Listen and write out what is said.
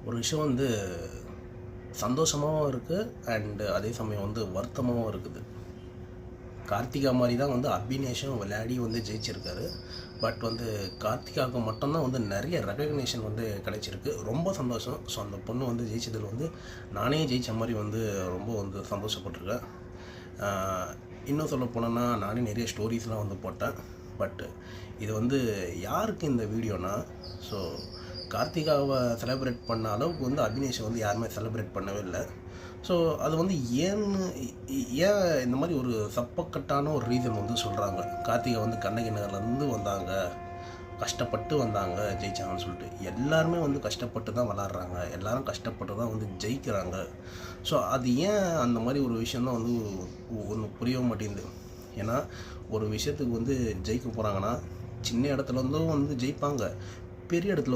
ஒரு விஷயம் வந்து சந்தோஷமாகவும் இருக்குது அண்டு அதே சமயம் வந்து வருத்தமாகவும் இருக்குது. கார்த்திகா மாதிரி தான் வந்து அபினேஷும் விளையாடி வந்து ஜெயிச்சிருக்காரு. பட் வந்து கார்த்திகாவுக்கு மட்டும்தான் வந்து நிறைய ரெகக்னேஷன் வந்து கிடைச்சிருக்கு. ரொம்ப சந்தோஷம். ஸோ அந்த பொண்ணு வந்து ஜெயிச்சதில் வந்து நானே ஜெயித்த மாதிரி வந்து ரொம்ப வந்து சந்தோஷப்பட்டிருக்கேன். இன்னும் சொல்ல போனேன்னா நானே நிறைய ஸ்டோரிஸ்லாம் வந்து போட்டேன். பட் இது வந்து யாருக்கு இந்த வீடியோனா, ஸோ கார்த்திகாவை செலிப்ரேட் பண்ண அளவுக்கு வந்து அபினேஷை வந்து யாருமே செலிப்ரேட் பண்ணவே இல்லை. ஸோ அது வந்து ஏன் இந்த மாதிரி ஒரு சப்பக்கட்டான ஒரு ரீசன் வந்து சொல்கிறாங்க. கார்த்திகா வந்து கண்ணகி நகர்லேருந்து வந்தாங்க, கஷ்டப்பட்டு வந்தாங்க, ஜெயிச்சாங்கன்னு சொல்லிட்டு. எல்லாருமே வந்து கஷ்டப்பட்டு தான் விளாட்றாங்க, எல்லோரும் கஷ்டப்பட்டு தான் வந்து ஜெயிக்கிறாங்க. ஸோ அது ஏன் அந்த மாதிரி ஒரு விஷயந்தான் வந்து ஒன்று புரிய மாட்டேங்குது. ஏன்னா ஒரு விஷயத்துக்கு வந்து ஜெயிக்க போகிறாங்கன்னா சின்ன இடத்துலேருந்தும் வந்து ஜெயிப்பாங்க, பெரிய இடத்துல